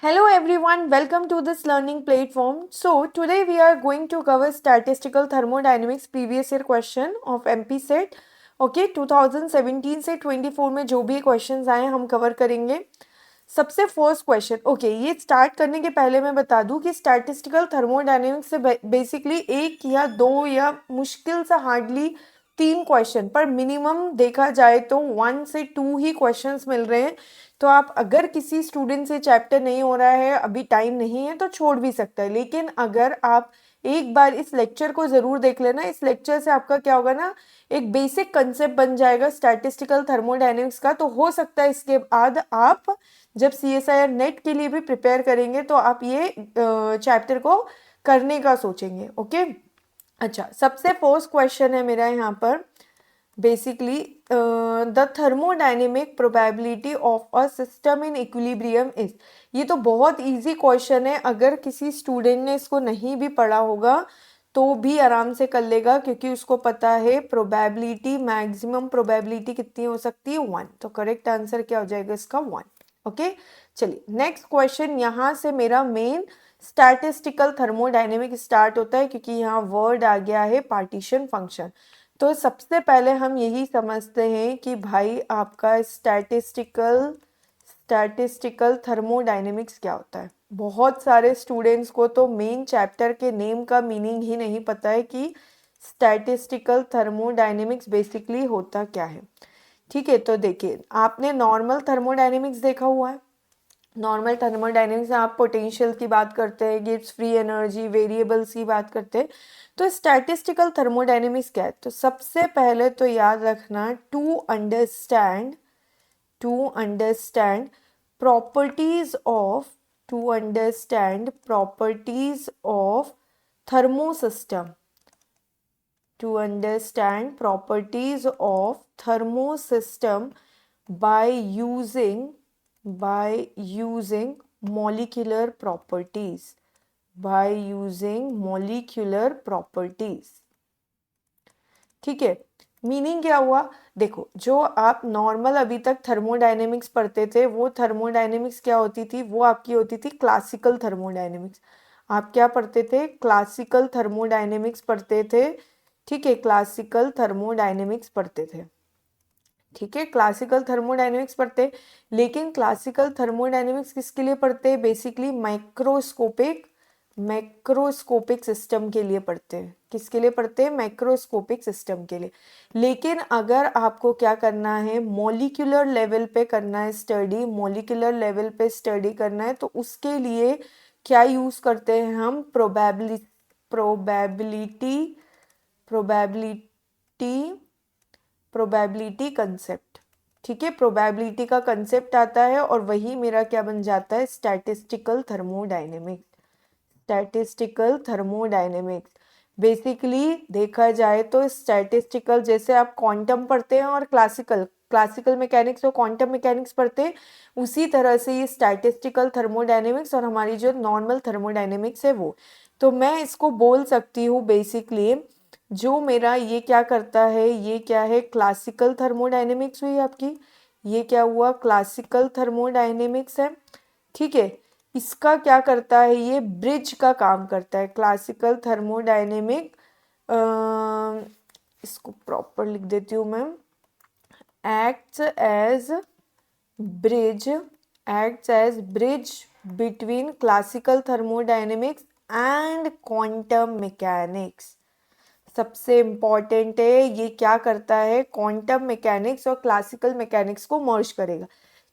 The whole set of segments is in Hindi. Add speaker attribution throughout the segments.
Speaker 1: Hello everyone, welcome to this learning platform. So today we are going to cover statistical thermodynamics previous year question of MP set. Okay 2017 से 24 में जो भी क्वेश्चंस आए हम कवर करेंगे. सबसे फर्स्ट क्वेश्चन ये स्टार्ट करने के पहले मैं बता दूं कि स्टैटिस्टिकल थर्मोडायनेमिक्स से बेसिकली एक या दो या मुश्किल से हार्डली 3 क्वेश्चन पर मिनिमम देखा जाए तो 1 से 2 ही क्वेश्चंस मिल रहे हैं. तो आप अगर किसी स्टूडेंट से चैप्टर नहीं हो रहा है, अभी टाइम नहीं है तो छोड़ भी सकता है, लेकिन अगर आप एक बार इस लेक्चर को ज़रूर देख लेना. इस लेक्चर से आपका क्या होगा ना, एक बेसिक कंसेप्ट बन जाएगा स्टैटिस्टिकल थर्मोडायनेमिक्स का. तो हो सकता है इसके बाद आप जब CSIR नेट के लिए भी प्रिपेयर करेंगे तो आप ये चैप्टर को करने का सोचेंगे. ओके अच्छा, सबसे फर्स्ट क्वेश्चन है मेरा यहाँ पर. Basically the thermodynamic probability of a system in equilibrium is. ये तो बहुत इजी क्वेश्चन है, अगर किसी स्टूडेंट ने इसको नहीं भी पढ़ा होगा तो भी आराम से कर लेगा, क्योंकि उसको पता है प्रोबेबिलिटी, मैक्सिमम प्रोबेबिलिटी कितनी हो सकती है 1. तो करेक्ट आंसर क्या हो जाएगा इसका 1. ओके चलिए नेक्स्ट क्वेश्चन. यहाँ से मेरा मेन स्टैटिस्टिकल थर्मोडायनेमिक स्टार्ट होता है, क्योंकि यहाँ वर्ड आ गया है पार्टीशन फंक्शन. तो सबसे पहले हम यही समझते हैं कि भाई आपका स्टैटिस्टिकल थर्मोडायनेमिक्स क्या होता है. बहुत सारे स्टूडेंट्स को तो मेन चैप्टर के नेम का मीनिंग ही नहीं पता है कि स्टैटिस्टिकल थर्मोडायनेमिक्स बेसिकली होता क्या है. ठीक है, तो देखिए आपने नॉर्मल थर्मोडायनेमिक्स देखा हुआ है. नॉर्मल थर्मोडायनेमिक्स में आप पोटेंशियल की बात करते हैं, गिब्स फ्री एनर्जी, वेरिएबल्स की बात करते हैं. तो स्टैटिस्टिकल थर्मोडायनेमिक्स क्या है? तो सबसे पहले तो याद रखना, to understand properties of thermo system, to understand properties of thermosystem by using molecular properties, ठीक है. मीनिंग क्या हुआ? देखो, जो आप नॉर्मल अभी तक थर्मोडायनेमिक्स पढ़ते थे वो थर्मोडायनेमिक्स क्या होती थी, वो आपकी होती थी क्लासिकल थर्मोडायनेमिक्स. आप क्या पढ़ते थे? क्लासिकल थर्मोडायनेमिक्स पढ़ते थे. ठीक है, क्लासिकल थर्मोडायनेमिक्स पढ़ते थे. ठीक है, क्लासिकल थर्मोडायनेमिक्स पढ़ते. लेकिन क्लासिकल थर्मोडायनेमिक्स किसके लिए पढ़ते हैं? बेसिकली मैक्रोस्कोपिक सिस्टम के लिए पढ़ते हैं. किसके लिए पढ़ते हैं? मैक्रोस्कोपिक सिस्टम के लिए. लेकिन अगर आपको क्या करना है, मॉलिक्यूलर लेवल पे करना है स्टडी, करना है, तो उसके लिए क्या यूज करते हैं हम? Probability concept. ठीक है, प्रोबेबिलिटी का कंसेप्ट आता है और वही मेरा क्या बन जाता है? Statistical thermodynamics. बेसिकली देखा जाए तो स्टैटिस्टिकल, जैसे आप क्वांटम पढ़ते हैं और क्लासिकल मैकेनिक्स और क्वांटम मैकेनिक्स पढ़ते हैं, उसी तरह से ये स्टैटिस्टिकल थर्मोडायनेमिक्स और हमारी जो नॉर्मल थर्मोडायनेमिक्स है वो. तो मैं इसको बोल सकती हूँ बेसिकली, जो मेरा ये क्या करता है, ये क्या है? क्लासिकल थर्मोडायनेमिक्स हुई आपकी. ये क्या हुआ? क्लासिकल थर्मोडायनेमिक्स है. ठीक है, इसका क्या करता है? ये ब्रिज का काम करता है. क्लासिकल थर्मोडायनेमिक, इसको प्रॉपर लिख देती हूँ मैं. Acts as bridge between classical thermodynamics and quantum mechanics. सबसे इम्पॉर्टेंट है, ये क्या करता है? क्वांटम मैकेनिक्स और क्लासिकल मैकेनिक्स को मर्ज करेगा.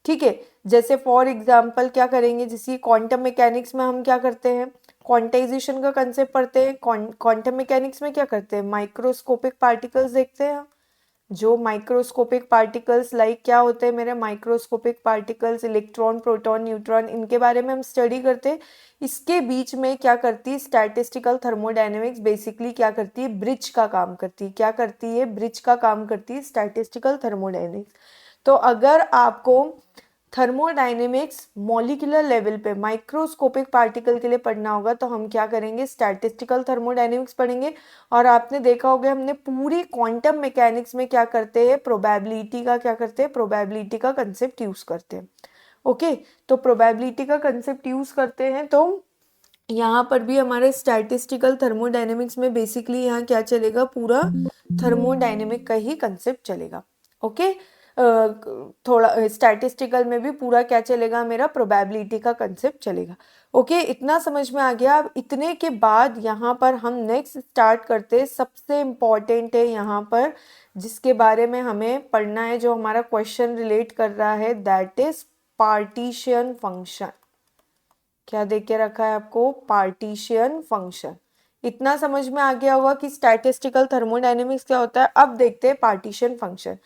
Speaker 1: ठीक है, जैसे फॉर एग्जांपल क्या करेंगे, जैसे क्वांटम मैकेनिक्स में हम क्या करते हैं? क्वांटाइजेशन का कंसेप्ट पढ़ते हैं. क्वांटम मैकेनिक्स में क्या करते हैं? माइक्रोस्कोपिक पार्टिकल्स देखते हैं. जो माइक्रोस्कोपिक पार्टिकल्स लाइक क्या होते हैं मेरे? Microscopic particles, electron, proton, neutron, इनके बारे में हम स्टडी करते हैं. इसके बीच में क्या करती है स्टैटिस्टिकल थर्मोडायनेमिक्स? बेसिकली क्या करती है? ब्रिज का काम करती है. क्या करती है? ब्रिज का काम करती है स्टैटिस्टिकल थर्मोडायनेमिक्स. तो अगर आपको थर्मोडायनेमिक्स मॉलिक्यूलर लेवल पे माइक्रोस्कोपिक पार्टिकल के लिए पढ़ना होगा तो हम क्या करेंगे? स्टैटिस्टिकल थर्मोडायनेमिक्स पढ़ेंगे. और आपने देखा होगा हमने पूरी क्वांटम मैकेनिक्स में क्या करते हैं? प्रोबेबिलिटी का कंसेप्ट यूज करते हैं. ओके, तो प्रोबेबिलिटी का कंसेप्ट यूज करते हैं। तो यहाँ पर भी हमारे स्टैटिस्टिकल थर्मोडायनेमिक्स में बेसिकली यहाँ क्या चलेगा, पूरा थर्मोडायनेमिक का ही कंसेप्ट चलेगा। ओके, थोड़ा स्टैटिस्टिकल में भी पूरा क्या चलेगा, मेरा प्रोबेबिलिटी का कंसेप्ट चलेगा। ओके, इतना समझ में आ गया। अब इतने के बाद यहाँ पर हम नेक्स्ट स्टार्ट करते हैं। सबसे इम्पॉर्टेंट है यहाँ पर जिसके बारे में हमें पढ़ना है, जो हमारा क्वेश्चन रिलेट कर रहा है, दैट इज पार्टीशन फंक्शन। क्या दे के रखा है आपको, पार्टीशन फंक्शन। इतना समझ में आ गया होगा कि स्टैटिस्टिकल थर्मोडायनेमिक्स क्या होता है। अब देखते हैं partition function.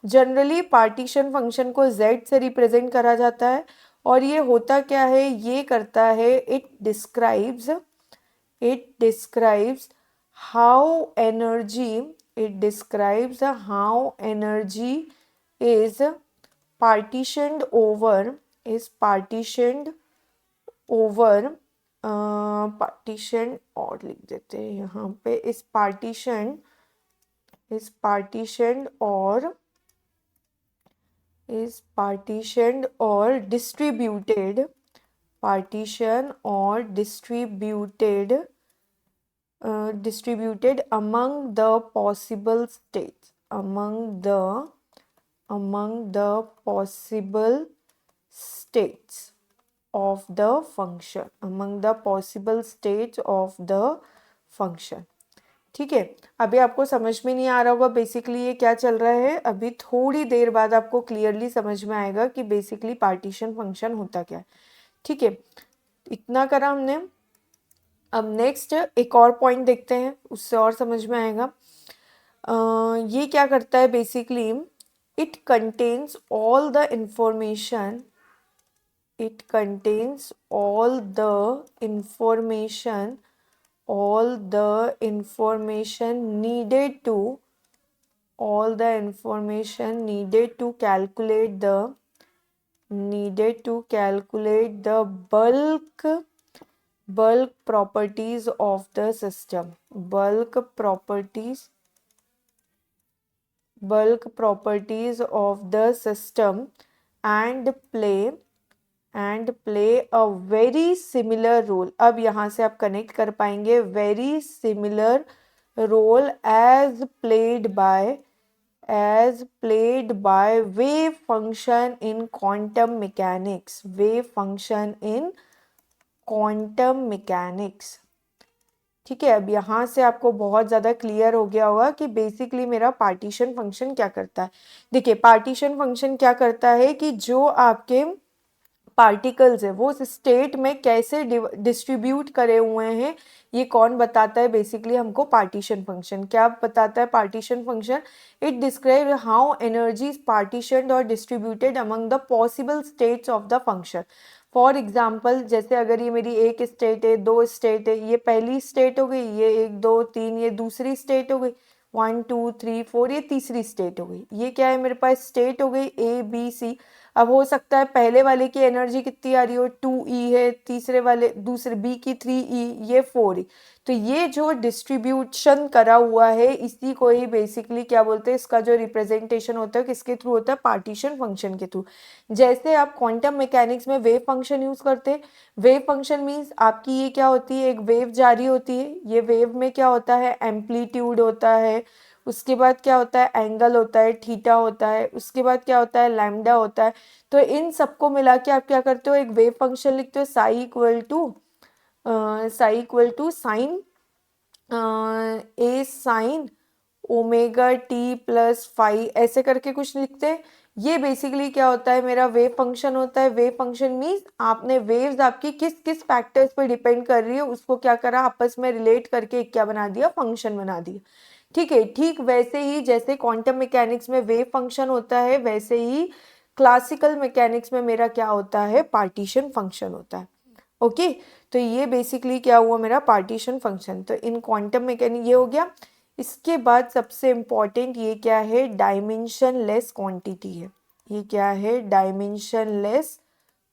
Speaker 1: Generally partition function को z से रिप्रेजेंट करा जाता है और ये होता क्या है, ये करता है, it describes how energy is partitioned over partition, और लिख देते हैं यहाँ पे, is partitioned or distributed among the possible states of the function। ठीक है, अभी आपको समझ में नहीं आ रहा होगा बेसिकली ये क्या चल रहा है। अभी थोड़ी देर बाद आपको क्लियरली समझ में आएगा कि बेसिकली पार्टीशन फंक्शन होता क्या है। ठीक है, इतना करा हमने। अब नेक्स्ट एक और पॉइंट देखते हैं, उससे और समझ में आएगा। ये क्या करता है basically, it contains all the information needed to calculate the bulk properties of the system, and play a very similar role। अब यहाँ से आप कनेक्ट कर पाएंगे, very similar role as played by wave function in quantum mechanics। ठीक है, अब यहाँ से आपको बहुत ज़्यादा क्लियर हो गया होगा कि बेसिकली मेरा पार्टीशन फंक्शन क्या करता है। देखिए, पार्टीशन फंक्शन क्या करता है कि जो आपके पार्टिकल्स है वो स्टेट में कैसे डिस्ट्रीब्यूट करे हुए हैं, ये कौन बताता है, बेसिकली हमको पार्टीशन फंक्शन। क्या बताता है partition function, it describe how energy is partitioned और distributed among the possible states of the function. For example, जैसे अगर ये मेरी एक स्टेट है, दो स्टेट है, ये पहली स्टेट हो गई, ये 1 2 3 ये दूसरी स्टेट हो गई, 1 2 3 4 ये तीसरी स्टेट हो गई। ये क्या है, मेरे पास स्टेट हो गई ABC। अब हो सकता है पहले वाले की एनर्जी कितनी आ रही हो, 2E है, दूसरे B की 3E, ये 4E। तो ये जो डिस्ट्रीब्यूशन करा हुआ है इसी को ही बेसिकली क्या बोलते हैं, इसका जो रिप्रेजेंटेशन होता है किसके थ्रू होता है, पार्टीशन फंक्शन के थ्रू। जैसे आप क्वांटम मैकेनिक्स में वेव फंक्शन यूज करते हैं। वेव फंक्शन मीन्स आपकी ये क्या होती है, एक वेव जारी होती है, ये वेव में क्या होता है, एम्पलीट्यूड होता है, उसके बाद क्या होता है, एंगल होता है, थीटा होता है, उसके बाद क्या होता है, लैम्डा होता है। तो इन सबको मिला के आप क्या करते हो, एक वेव फंक्शन लिखते हो, psi equal to sine A sine omega T plus five, ऐसे करके कुछ लिखते हैं। ये बेसिकली क्या होता है, मेरा वेव फंक्शन होता है। वेव फंक्शन मीन्स आपने वेव्स आपकी किस किस फैक्टर्स पर डिपेंड कर रही है उसको क्या करा, आपस में रिलेट करके क्या बना दिया, फंक्शन बना दिया। ठीक है, ठीक वैसे ही जैसे क्वांटम मैकेनिक्स में वेव फंक्शन होता है, वैसे ही क्लासिकल मैकेनिक्स में मेरा क्या होता है, पार्टीशन फंक्शन होता है। ओके, तो ये बेसिकली क्या हुआ, मेरा पार्टीशन फंक्शन। तो इन क्वांटम मैकेनिक ये हो गया। इसके बाद सबसे इम्पॉर्टेंट ये क्या है, डायमेंशन लेस क्वांटिटी है। ये क्या है, डायमेंशन लेस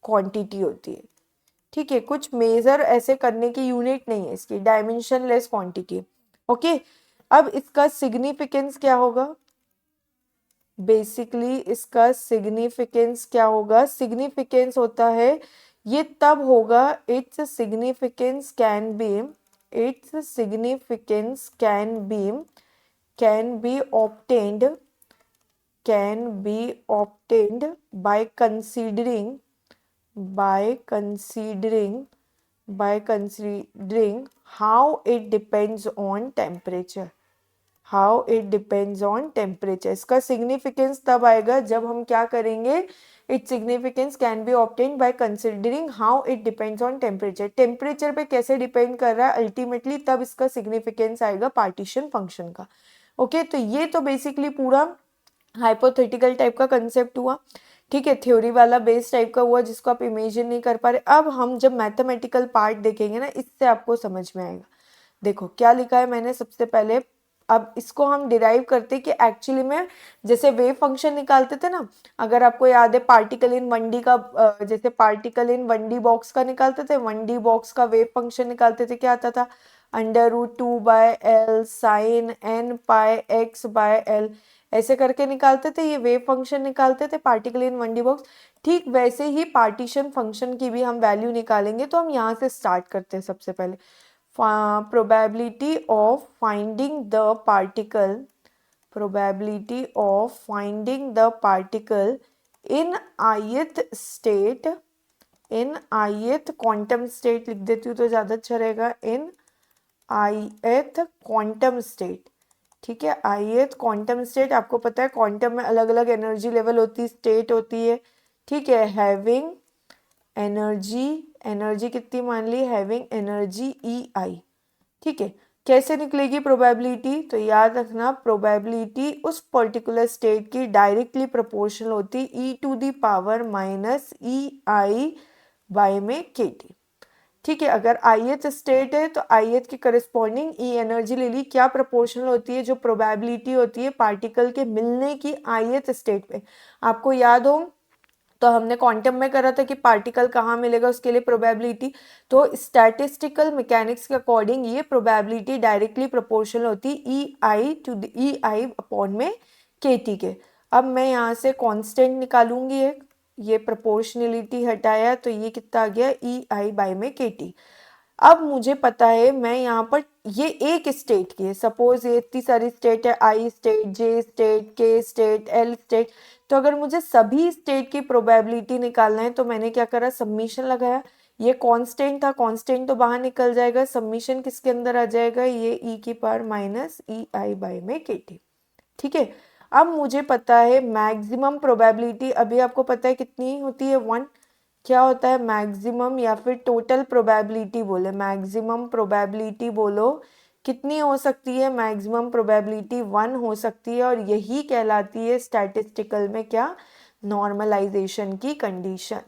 Speaker 1: क्वांटिटी होती है। ठीक है, कुछ मेजर ऐसे करने की यूनिट नहीं है इसकी, डायमेंशन लेस क्वांटिटी। ओके, अब इसका सिग्निफिकेंस क्या होगा, बेसिकली इसका सिग्निफिकेंस क्या होगा, सिग्निफिकेंस होता है ये तब होगा, its significance can be, its significance can be obtained, can be obtained by considering, by considering by considering how it depends on temperature, how it depends on temperature। इसका significance तब आएगा जब हम क्या करेंगे, its significance can be obtained by considering how it depends on temperature। Temperature पे कैसे डिपेंड कर रहा है अल्टीमेटली, तब इसका सिग्निफिकेंस आएगा पार्टीशन फंक्शन का। ओके तो ये तो बेसिकली पूरा हाइपोथेटिकल टाइप का कंसेप्ट हुआ, ठीक है, थ्योरी वाला बेस टाइप का हुआ जिसको आप इमेजिन नहीं कर पा रहे। अब हम जब मैथमेटिकल पार्ट देखेंगे ना, इससे आपको समझ में आएगा। देखो क्या लिखा है मैंने सबसे पहले, अब इसको हम डिराइव करते कि एक्चुअली में जैसे वेव फंक्शन निकालते थे ना, अगर आपको याद है पार्टिकल इन 1D का, जैसे पार्टिकल इन 1D बॉक्स का निकालते थे, 1D बॉक्स का वेव फंक्शन निकालते थे, क्या आता था, √2/L sin n πx/L, ऐसे करके निकालते थे, ये वेव फंक्शन निकालते थे पार्टिकल इन 1D बॉक्स। ठीक वैसे ही पार्टीशन फंक्शन की भी हम वैल्यू निकालेंगे। तो हम यहाँ से स्टार्ट करते हैं सबसे पहले, probability of finding the particle, probability of finding the particle in ith state, in ith quantum state लिख देती हूँ तो ज़्यादा अच्छा रहेगा, in ith quantum state, ठीक है। ith क्वांटम स्टेट, आपको पता है क्वांटम में अलग अलग एनर्जी लेवल होती है, स्टेट होती है, ठीक है, हैविंग एनर्जी, एनर्जी कितनी मान ली, हैविंग एनर्जी EI, ठीक है। कैसे निकलेगी प्रोबेबिलिटी, तो याद रखना प्रोबेबिलिटी उस पर्टिकुलर स्टेट की डायरेक्टली प्रोपोर्शनल होती e⁻⁻ei बाय में kT, ठीक है। अगर ith स्टेट है तो ith की करस्पॉन्डिंग E एनर्जी ले ली, क्या प्रोपोर्शनल होती है, जो प्रोबेबिलिटी होती है पार्टिकल के मिलने की ith स्टेट पे। आपको याद हो तो हमने क्वांटम में करा था कि पार्टिकल कहाँ मिलेगा उसके लिए प्रोबेबिलिटी, तो स्टैटिस्टिकल मैकेनिक्स के अकॉर्डिंग ये प्रोबेबिलिटी डायरेक्टली प्रोपोर्शनल होती EI अपॉन में kT के। अब मैं यहाँ से कांस्टेंट निकालूंगी एक, ये प्रोपोर्शनलिटी हटाया तो ये कितना आ गया EI बाय में kT। अब मुझे पता है मैं यहाँ पर, ये एक स्टेट की है, सपोज ये इतनी सारी स्टेट है, I state, J state, K state, L state, तो अगर मुझे सभी स्टेट की प्रोबेबिलिटी निकालना है तो मैंने क्या करा, सबमिशन लगाया। ये कांस्टेंट था, कांस्टेंट तो बाहर निकल जाएगा, सबमिशन किसके अंदर आ जाएगा, ये e⁻⁻ei बाय में kT, ठीक है। अब मुझे पता है मैक्सिमम प्रोबेबिलिटी, अभी आपको पता है कितनी होती है, 1, क्या होता है मैक्सिमम, या फिर टोटल प्रोबेबिलिटी बोले, मैक्सिमम प्रोबेबिलिटी बोलो कितनी हो सकती है, मैक्सिमम प्रोबेबिलिटी 1 हो सकती है, और यही कहलाती है स्टैटिस्टिकल में क्या, नॉर्मलाइजेशन की कंडीशन,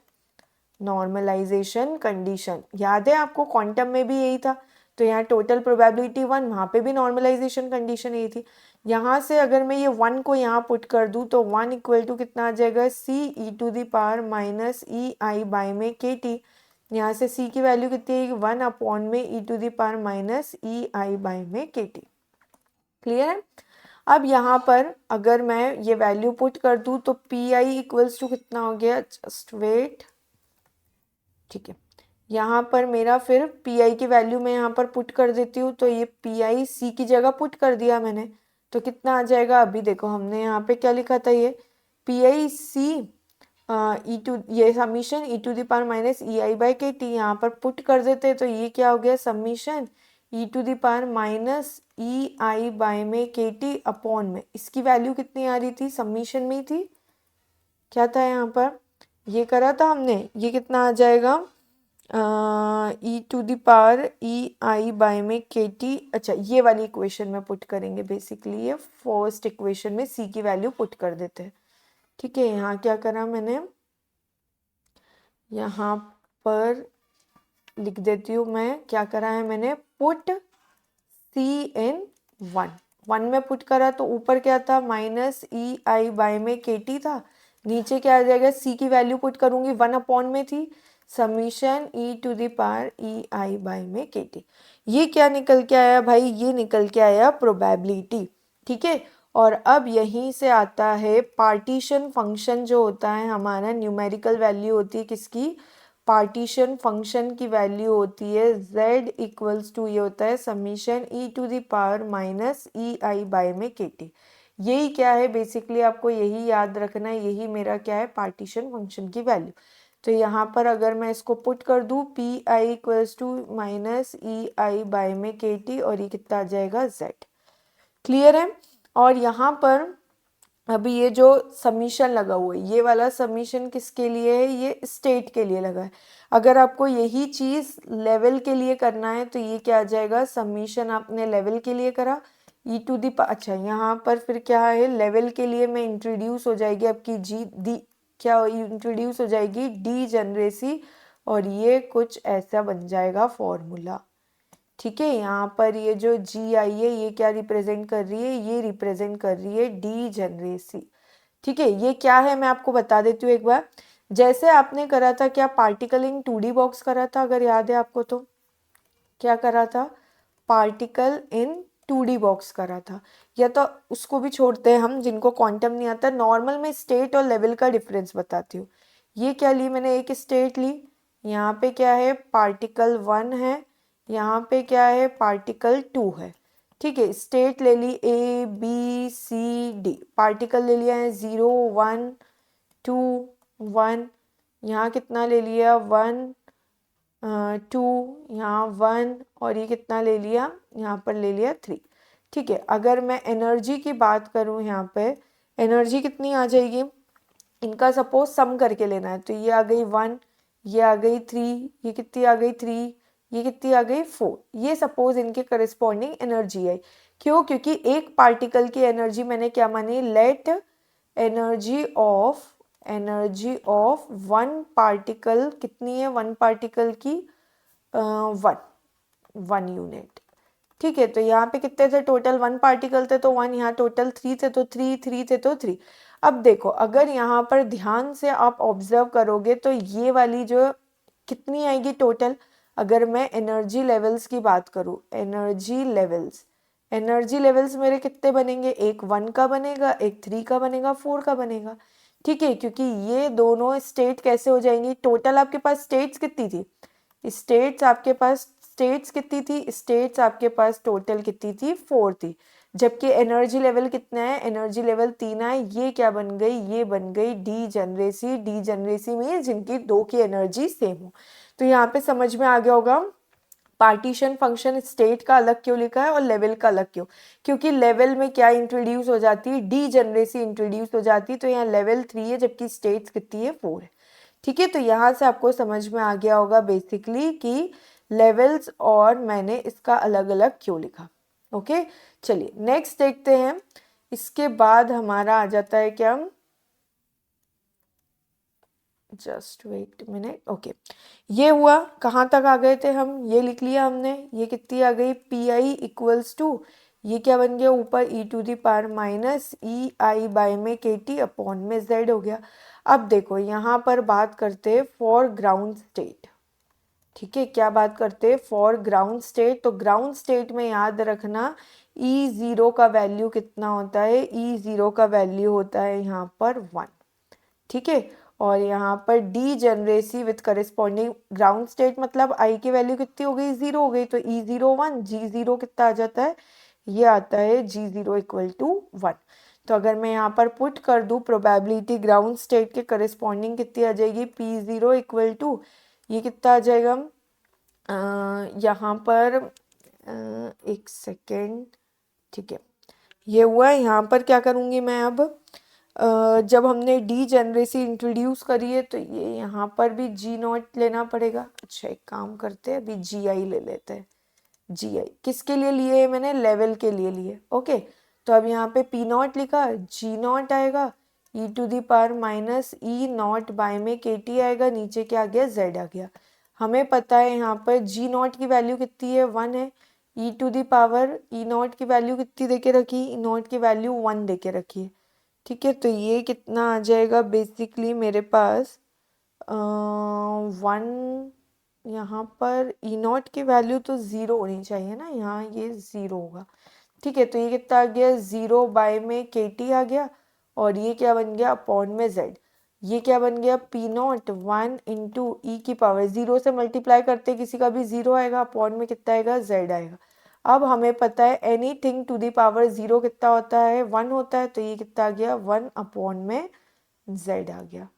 Speaker 1: नॉर्मलाइजेशन कंडीशन। याद है आपको क्वांटम में भी यही था, तो यहाँ टोटल प्रोबेबिलिटी 1, वहाँ पे भी नॉर्मलाइजेशन कंडीशन यही थी। यहाँ से अगर मैं ये 1 को यहाँ पुट कर दूँ तो 1 इक्वल टू कितना आ जाएगा, ce⁻⁻ei बाय में kT। यहाँ से c की वैल्यू कितनी है, 1 अपॉन में e⁻⁻ei बाय में kT, क्लियर है। अब यहाँ पर अगर मैं ये वैल्यू पुट कर दूँ तो Pi इक्वल्स टू कितना हो गया, जस्ट वेट, ठीक है। यहाँ पर मेरा फिर Pi की वैल्यू मैं यहाँ पर पुट कर देती हूँ, तो ये Pi C की जगह पुट कर दिया मैंने, तो कितना आ जाएगा, अभी देखो हमने यहाँ पे क्या लिखा था, ये Pi C ये समीशन e⁻⁻ei बाय kT, यहाँ पर पुट कर देते तो ये क्या हो गया, समीशन e⁻⁻ei बाय में kT अपॉन में, इसकी वैल्यू कितनी आ रही थी, समीशन में थी, क्या था यहाँ पर, ये करा था हमने, ये कितना आ जाएगा e⁻ei बाय में kT। अच्छा ये वाली इक्वेशन में पुट करेंगे, बेसिकली ये फर्स्ट इक्वेशन में c की वैल्यू पुट कर देते हैं, ठीक है। यहाँ क्या करा मैंने, यहाँ पर लिख देती हूँ मैं, क्या करा है मैंने, पुट c इन 1 में पुट करा, तो ऊपर क्या था, -ei बाय में kT था, नीचे क्या आ जाएगा, c की वैल्यू पुट करूंगी, 1 अपॉन में थी, समीशन e⁻ei बाय में kT। ये क्या निकल के आया भाई, ये निकल के आया प्रोबेबिलिटी, ठीक है। और अब यहीं से आता है पार्टीशन फंक्शन जो होता है हमारा, न्यूमेरिकल वैल्यू होती है किसकी, पार्टीशन फंक्शन की वैल्यू होती है z इक्वल्स टू, ये होता है summation e to the power minus E I by में के टी। यही क्या है बेसिकली, आपको यही याद रखना है, यही मेरा क्या है पार्टीशन फंक्शन की वैल्यू। तो यहाँ पर अगर मैं इसको पुट कर दूँ P I equals to minus E I by में के टी, और ये कितना आ जाएगा z। क्लियर है। और यहाँ पर अभी ये जो समीशन लगा हुआ है, ये वाला समीशन किसके लिए है, ये स्टेट के लिए लगा है। अगर आपको यही चीज़ लेवल के लिए करना है तो ये क्या आ जाएगा, समीशन आपने लेवल के लिए करा ई टू दी, अच्छा यहाँ पर फिर क्या है, लेवल के लिए मैं इंट्रोड्यूस हो जाएगी आपकी जी डी, क्या इंट्रोड्यूस हो जाएगी डी जनरेसी, और ये कुछ ऐसा बन जाएगा फॉर्मूला। ठीक है, यहाँ पर ये जो जी आई है ये क्या रिप्रेजेंट कर रही है, ये रिप्रेजेंट कर रही है डी जनरेसी। ठीक है, ये क्या है मैं आपको बता देती हूँ एक बार। जैसे आपने करा था क्या, पार्टिकल इन 2D बॉक्स करा था, अगर याद है आपको तो क्या करा था, पार्टिकल इन 2D बॉक्स करा था। या तो उसको भी छोड़ते हैं हम जिनको क्वांटम नहीं आता, नॉर्मल में स्टेट और लेवल का डिफरेंस बताती हूँ। ये क्या ली मैंने, एक स्टेट ली, यहाँ पे क्या है पार्टिकल 1 है, यहाँ पे क्या है पार्टिकल 2 है। ठीक है, स्टेट ले ली A B C D, particle ले लिया है 0 1 2 1, यहाँ कितना ले लिया 1 2, यहाँ 1, और ये कितना ले लिया, यहाँ पर ले लिया 3। ठीक है, अगर मैं एनर्जी की बात करूँ यहाँ पे, एनर्जी कितनी आ जाएगी, इनका सपोज सम करके लेना है, तो ये आ गई 1, ये आ गई 3, ये कितनी आ गई 3, ये कितनी आ गई 4। ये सपोज इनके करस्पॉन्डिंग एनर्जी है। क्यों, क्योंकि एक पार्टिकल की एनर्जी मैंने क्या मानी, let energy of one particle कितनी है, वन पार्टिकल की 1 यूनिट। ठीक है, तो यहाँ पे कितने थे टोटल, 1 पार्टिकल थे तो 1, यहाँ टोटल 3 थे तो 3, 3 थे तो 3। अब देखो अगर यहाँ पर ध्यान से आप ऑब्जर्व करोगे तो ये वाली जो कितनी आएगी टोटल, अगर मैं एनर्जी लेवल्स की बात करूँ, एनर्जी लेवल्स मेरे कितने बनेंगे, एक 1 का बनेगा, एक 3 का बनेगा, 4 का बनेगा। ठीक है, क्योंकि ये दोनों स्टेट कैसे हो जाएंगी, टोटल आपके पास स्टेट्स कितनी थी, स्टेट्स आपके पास टोटल कितनी थी, 4 थी। जबकि एनर्जी लेवल कितना है, एनर्जी लेवल 3 है, ये क्या बन गई, ये बन गई डी जनरेसी में जिनकी 2 की एनर्जी सेम हो। तो यहाँ पे समझ में आ गया होगा पार्टीशन फंक्शन स्टेट का अलग क्यों लिखा है और लेवल का अलग क्यों, क्योंकि लेवल में क्या इंट्रोड्यूस हो जाती है, डी जनरेसी इंट्रोड्यूस हो जाती है, तो यहाँ लेवल 3 है जबकि स्टेट्स कितनी है, 4 है। ठीक है, तो यहाँ से आपको समझ में आ गया होगा बेसिकली कि लेवल्स और मैंने इसका अलग अलग क्यों लिखा। ओके, चलिए नेक्स्ट देखते हैं। इसके बाद हमारा आ जाता है क्या, जस्ट वेट मिनट, ओके, ये हुआ, कहाँ तक आ गए थे हम, ये लिख लिया हमने, ये कितनी आ गई पी आई इक्वल्स टू, ये क्या बन गया ऊपर e to the power minus E I by में के टी अपॉन में जेड हो गया। अब देखो यहाँ पर बात करते हैं फॉर ग्राउंड स्टेट। ठीक है, क्या बात करते हैं, फॉर ग्राउंड स्टेट। तो ग्राउंड स्टेट में याद रखना ई ज़ीरो का वैल्यू कितना होता है, ई ज़ीरो का वैल्यू होता है यहाँ पर 1। ठीक है, और यहाँ पर degeneracy with corresponding ground state, मतलब आई की वैल्यू कितनी हो गई, 0 हो गई, तो ई ज़ीरो 1, जी ज़ीरो कितना आ जाता है, ये आता है जी ज़ीरो इक्वल टू 1। तो अगर मैं यहाँ पर पुट कर दूँ प्रोबेबिलिटी ग्राउंड स्टेट के करस्पॉन्डिंग कितनी आ जाएगी, पी ज़ीरो इक्वल टू, ये कितना आ जाएगा, यहाँ पर एक सेकेंड। ठीक है, ये हुआ, यहाँ पर क्या करूँगी मैं अब, जब हमने डी जनरेसी इंट्रोड्यूस करी है तो ये यहाँ पर भी जी नॉट लेना पड़ेगा। अच्छा एक काम करते हैं, अभी जी आई ले लेते हैं। जी आई किसके लिए लिए है मैंने, लेवल के लिए लिए। ओके, तो अब यहाँ पे पी नॉट लिखा, जी नॉट आएगा e to the power minus e nought by में के टी आएगा, नीचे क्या आ गया, जेड आ गया। हमें पता है यहाँ पर जी नॉट की वैल्यू कितनी है, 1 है, e to the power e nought की वैल्यू कितनी देके रखी, ई नॉट की वैल्यू 1 देके रखी है। ठीक है, तो ये कितना आ जाएगा बेसिकली मेरे पास 1, यहाँ पर ई नॉट की वैल्यू तो 0 होनी चाहिए ना, यहाँ ये 0 होगा, ठीक है, तो ये कितना आ गया 0 बाय में KT आ गया, और ये क्या बन गया अपॉन में Z। ये क्या बन गया P0 1 इंटू ई की पावर, 0 से मल्टीप्लाई करते किसी का भी 0 आएगा, अपॉन में कितना आएगा Z आएगा। अब हमें पता है एनीथिंग टू द पावर 0 कितना होता है 1 होता है, तो ये कितना आ गया 1 अपॉन में Z आ गया।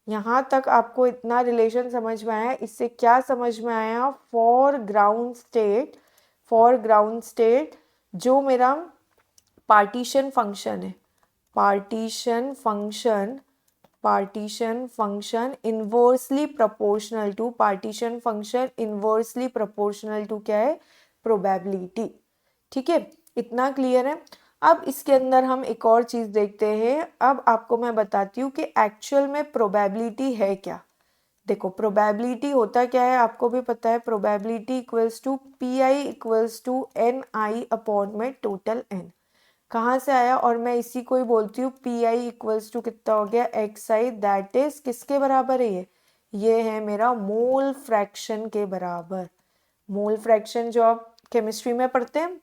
Speaker 1: यहाँ तक आपको इतना रिलेशन समझ में आया। इससे क्या समझ में आया, फॉर ग्राउंड स्टेट जो मेरा पार्टीशन फंक्शन है, partition function inversely proportional to क्या है, प्रोबेबिलिटी। ठीक है, इतना क्लियर है। अब इसके अंदर हम एक और चीज देखते हैं। अब आपको मैं बताती हूँ कि एक्चुअल में प्रोबेबिलिटी है क्या। देखो, प्रोबेबिलिटी होता क्या है आपको भी पता है, probability equals to PI equals to NI upon में टोटल N। कहाँ से आया, और मैं इसी को ही बोलती हूँ PI इक्वल्स टू कितना हो गया XI, दैट इज किसके बराबर है ये है मेरा मोल फ्रैक्शन के बराबर। मोल फ्रैक्शन जो आप केमिस्ट्री में पढ़ते हैं,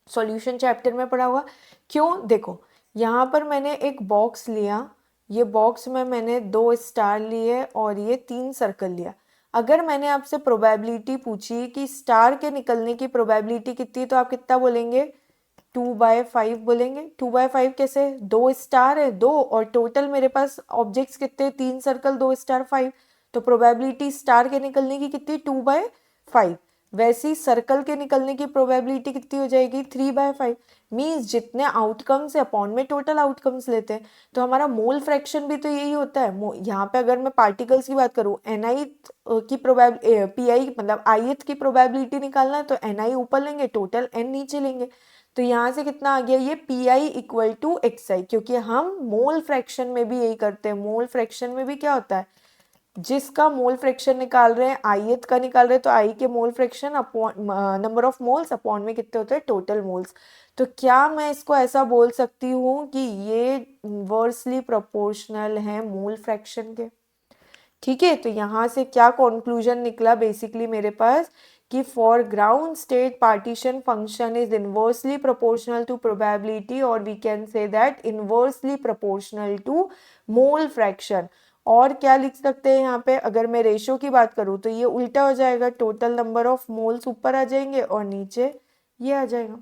Speaker 1: सॉल्यूशन चैप्टर में पढ़ा हुआ। क्यों, देखो यहाँ पर मैंने एक बॉक्स लिया, ये बॉक्स में मैंने 2 स्टार लिए और ये 3 सर्कल लिया। अगर मैंने आपसे प्रोबेबिलिटी पूछी कि स्टार के निकलने की प्रोबेबिलिटी कितनी, तो आप कितना बोलेंगे 2/5 बोलेंगे। 2/5 कैसे, 2 स्टार है 2, और टोटल मेरे पास ऑब्जेक्ट्स कितने 3 सर्कल 2 स्टार 5, तो प्रोबेबिलिटी स्टार के निकलने की कितनी 2/5। वैसे ही सर्कल के निकलने की प्रोबेबिलिटी कितनी हो जाएगी 3/5। मीन्स जितने आउटकम्स है अपॉन में टोटल आउटकम्स लेते हैं, तो हमारा मोल फ्रैक्शन भी तो यही होता है। यहाँ पे अगर मैं पार्टिकल्स की बात करूँ, NI की प्रोबेबिलिटी PI मतलब ith की प्रोबेबिलिटी निकालना है तो NI ऊपर लेंगे, टोटल N नीचे लेंगे। तो यहाँ से कितना आ गया ये PI इक्वल टू XI, क्योंकि हम मोल फ्रैक्शन में भी यही करते हैं। मोल फ्रैक्शन में भी क्या होता है, जिसका मोल फ्रैक्शन निकाल रहे हैं ith का निकाल रहे हैं, तो I के mole fraction upon number of moles upon में कितने होते हैं टोटल मोल्स। तो क्या मैं इसको ऐसा बोल सकती हूँ कि ये इन्वर्सली प्रोपोर्शनल है मोल फ्रैक्शन के। ठीक है, तो यहाँ से क्या कंक्लूजन निकला बेसिकली मेरे पास कि for ground state partition function is inversely proportional to probability, और we can say that inversely proportional to mole fraction. और क्या लिख सकते हैं यहाँ पे, अगर मैं रेशो की बात करूँ तो ये उल्टा हो जाएगा, टोटल नंबर ऑफ मोल्स ऊपर आ जाएंगे और नीचे ये आ जाएगा।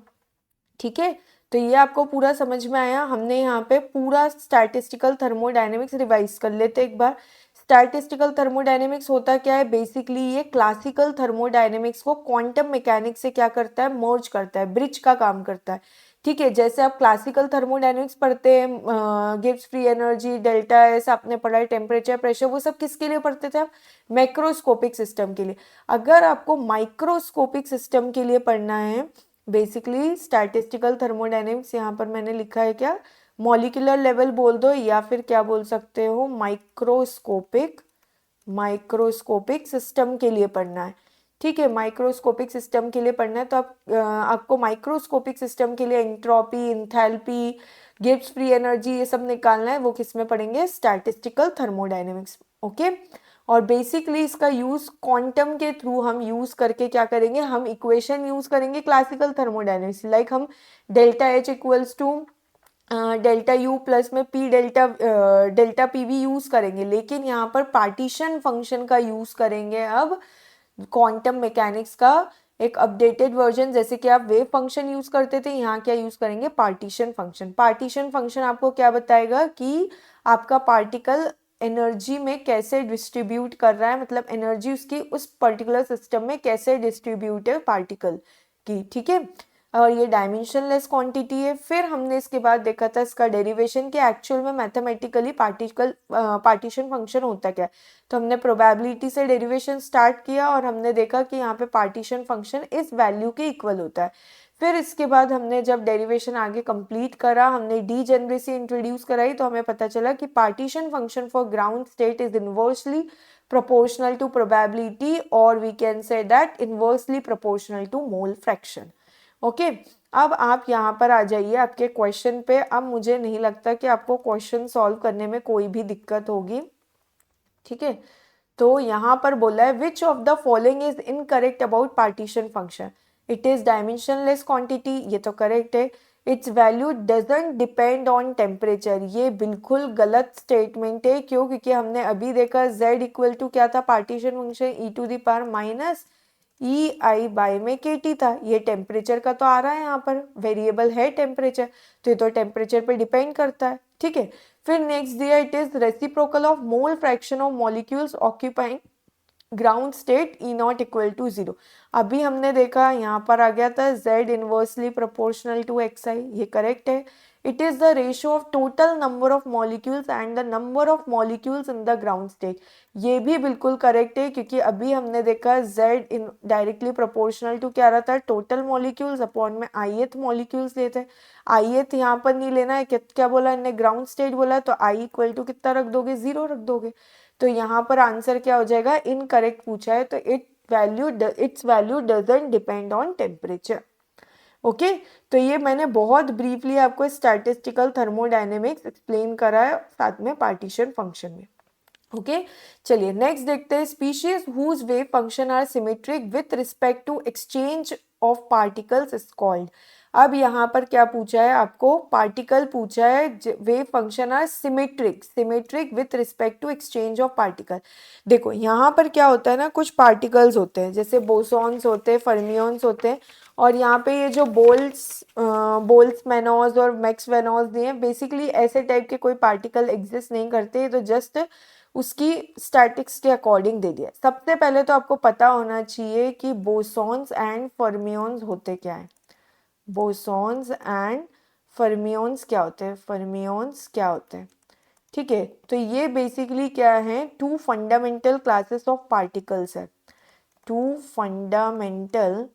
Speaker 1: ठीक है, तो ये आपको पूरा समझ में आया। हमने यहाँ पे पूरा स्टैटिस्टिकल थर्मोडायनेमिक्स रिवाइज कर लेते एक बार। स्टैटिस्टिकल थर्मोडायनेमिक्स होता क्या है, बेसिकली ये क्लासिकल थर्मोडायनेमिक्स को क्वांटम मैकेनिक्स से क्या करता है, मर्ज करता है, ब्रिज का काम करता है। ठीक है, जैसे आप क्लासिकल थर्मोडायनेमिक्स पढ़ते हैं, Gibbs free energy, delta S आपने पढ़ा है, टेम्परेचर प्रेशर, वो सब किसके लिए पढ़ते थे आप, मैक्रोस्कोपिक सिस्टम के लिए। अगर आपको माइक्रोस्कोपिक सिस्टम के लिए पढ़ना है, बेसिकली स्टैटिस्टिकल थर्मोडायनेमिक्स, यहाँ पर मैंने लिखा है क्या, मॉलिक्यूलर लेवल बोल दो या फिर क्या बोल सकते हो माइक्रोस्कोपिक सिस्टम के लिए पढ़ना है। ठीक है, माइक्रोस्कोपिक सिस्टम के लिए पढ़ना है, तो आपको माइक्रोस्कोपिक सिस्टम के लिए entropy, enthalpy, Gibbs free energy, ये सब निकालना है। वो किस में पढ़ेंगे, स्टैटिस्टिकल थर्मोडायनेमिक्स। ओके, और बेसिकली इसका यूज क्वांटम के थ्रू हम यूज करके क्या करेंगे, हम इक्वेशन यूज करेंगे क्लासिकल थर्मोडायनेमिक्स, लाइक हम delta H equals to delta U plus में डेल्टा PV यूज करेंगे, लेकिन यहाँ पर पार्टीशन फंक्शन का यूज करेंगे अब क्वांटम मैकेनिक्स का एक अपडेटेड वर्जन। जैसे कि आप वेव फंक्शन यूज करते थे, यहाँ क्या यूज करेंगे, पार्टीशन फंक्शन। पार्टीशन फंक्शन आपको क्या बताएगा कि आपका पार्टिकल एनर्जी में कैसे डिस्ट्रीब्यूट कर रहा है, मतलब एनर्जी उसकी उस पर्टिकुलर सिस्टम में कैसे डिस्ट्रीब्यूट है पार्टिकल की। ठीक है, और ये डायमेंशनलेस क्वांटिटी है। फिर हमने इसके बाद देखा था इसका डेरिवेशन कि एक्चुअल में मैथमेटिकली पार्टीशन फंक्शन होता क्या है। तो हमने प्रोबेबिलिटी से डेरिवेशन स्टार्ट किया और हमने देखा कि यहाँ पे पार्टीशन फंक्शन इस वैल्यू के इक्वल होता है। फिर इसके बाद हमने जब डेरिवेशन आगे कंप्लीट करा, हमने डीजेनरेसी इंट्रोड्यूस कराई, तो हमें पता चला कि partition function for ground state is inversely proportional to probability, or we can say that inversely proportional to mole fraction. Okay, अब आप यहाँ पर आ जाइए आपके क्वेश्चन पे। अब मुझे नहीं लगता कि आपको क्वेश्चन सॉल्व करने में कोई भी दिक्कत होगी। ठीक है, तो यहाँ पर बोला है which of the following is incorrect about partition function. It is dimensionless quantity, ये तो करेक्ट है। It's value doesn't depend on temperature, ये बिल्कुल गलत स्टेटमेंट है। क्यों? क्योंकि हमने अभी देखा z इक्वल टू क्या था, partition function e to the power minus E I by में के टी था। ये टेम्परेचर का तो आ रहा है, यहाँ पर वेरिएबल है टेम्परेचर, तो ये तो टेम्परेचर पे डिपेंड करता है। ठीक है, फिर नेक्स्ट दिया it is reciprocal of mole fraction of molecules occupying ground state E not equal to 0। अभी हमने देखा यहाँ पर आ गया था z inversely proportional to x i, ये करेक्ट है। It is the ratio of total number of molecules and the number of molecules in the ground state, ये भी बिल्कुल करेक्ट है। क्योंकि अभी हमने देखा z इन डायरेक्टली प्रोपोर्शनल टू क्या रहता है, टोटल मॉलिक्यूल्स अपॉन में ith मॉलिक्यूल्स लेते हैं। ith यहाँ पर नहीं लेना है, क्या बोला इन्हें, ग्राउंड स्टेट बोला, तो i इक्वल टू कितना रख दोगे, 0 रख दोगे। तो यहाँ पर आंसर क्या हो जाएगा, इनकरेक्ट पूछा है, तो it's value doesn't depend on temperature. Okay, तो ये मैंने बहुत ब्रीफली आपको स्टैटिस्टिकल थर्मोडायनेमिक्स एक्सप्लेन करा है, साथ में पार्टीशन फंक्शन में। ओके, चलिए नेक्स्ट देखते हैं। Species whose wave function are symmetric with respect to exchange of particles is called. अब यहाँ पर क्या पूछा है आपको, पार्टिकल पूछा है, wave function are symmetric with respect to exchange of particle. देखो यहाँ पर क्या होता है ना, कुछ पार्टिकल्स होते हैं, जैसे बोसॉन्स होते हैं, फर्मियंस होते हैं, और यहाँ पे ये जो बोल्ट्जमैनोज और मैक्सवेनोज दिए हैं, बेसिकली ऐसे टाइप के कोई पार्टिकल एग्जिस्ट नहीं करते, तो जस्ट उसकी स्टैटिक्स के अकॉर्डिंग दे दिया। सबसे पहले तो आपको पता होना चाहिए कि बोसॉन्स एंड फर्मियंस होते क्या है। बोसॉन्स एंड फर्मियंस क्या होते हैं, फर्मियंस क्या होते हैं, ठीक है। तो ये बेसिकली क्या है, two fundamental classes of particles है, two fundamental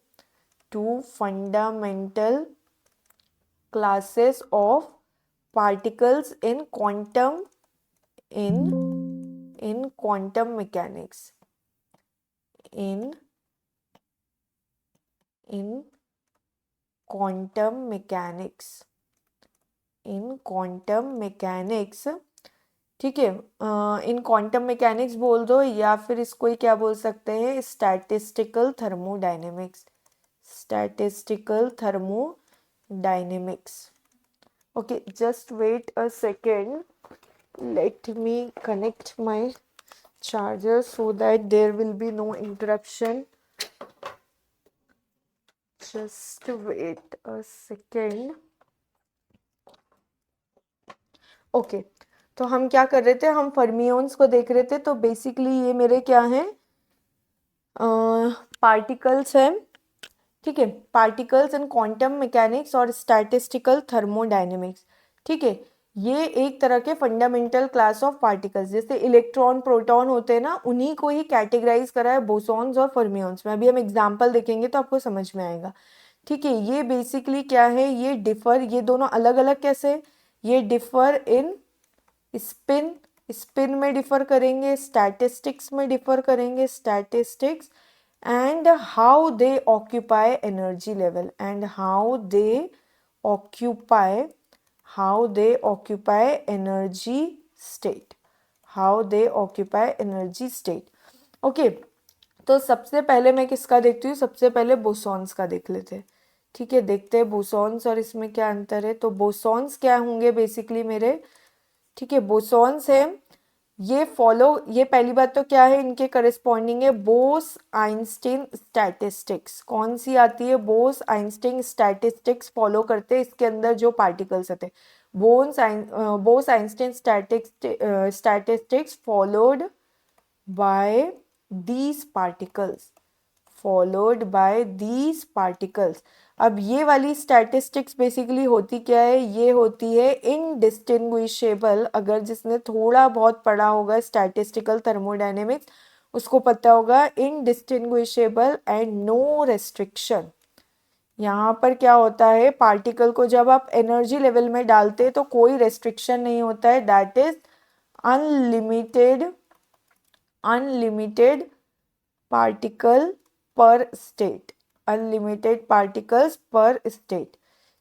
Speaker 1: classes of particles in quantum mechanics, in quantum mechanics, ठीक है। इन क्वांटम मैकेनिक्स बोल दो, या फिर इसको ही क्या बोल सकते हैं, statistical thermodynamics. Okay, just wait a second, let me connect my charger so that there will be no interruption. Just wait a second. Okay, तो हम क्या कर रहे थे, हम फर्मियंस को देख रहे थे। तो बेसिकली ये मेरे क्या हैं, पार्टिकल्स हैं, ठीक है, पार्टिकल्स इन क्वांटम मैकेनिक्स और स्टैटिस्टिकल थर्मोडायनेमिक्स। ठीक है, ये एक तरह के फंडामेंटल क्लास ऑफ पार्टिकल्स, जैसे इलेक्ट्रॉन प्रोटॉन होते हैं ना, उन्हीं को ही कैटेगराइज करा है बोसॉन्स और फर्मियंस में। अभी हम एग्जांपल देखेंगे तो आपको समझ में आएगा। ठीक है, ये बेसिकली क्या है, ये डिफर, ये दोनों अलग अलग कैसे, ये डिफर इन स्पिन में डिफर करेंगे, स्टैटिस्टिक्स में डिफर करेंगे, statistics, and how they occupy energy level, and how they occupy energy state, okay. तो सबसे पहले मैं किसका देखती हूँ, सबसे पहले बोसॉन्स का देख लेते हैं। ठीक है, देखते हैं बोसॉन्स और इसमें क्या अंतर है। तो बोसॉन्स क्या होंगे बेसिकली मेरे, ठीक है, बोसॉन्स है, ये पहली बात तो क्या है, इनके करस्पॉन्डिंग है बोस आइंस्टीन स्टैटिस्टिक्स। कौन सी आती है, बोस आइंस्टीन स्टैटिस्टिक्स फॉलो करते हैं इसके अंदर जो पार्टिकल्स होते हैं। Bose Einstein statistics followed by these particles. अब ये वाली स्टैटिस्टिक्स बेसिकली होती क्या है, ये होती है इनडिस्टिंग्विशेबल। अगर जिसने थोड़ा बहुत पढ़ा होगा स्टैटिस्टिकल थर्मोडायनेमिक्स, उसको पता होगा इनडिस्टिंग्विशेबल एंड नो रेस्ट्रिक्शन। यहाँ पर क्या होता है, पार्टिकल को जब आप एनर्जी लेवल में डालते हैं तो कोई रेस्ट्रिक्शन नहीं होता है, दैट इज अनलिमिटेड पार्टिकल पर स्टेट, अनलिमिटेड पार्टिकल्स पर स्टेट।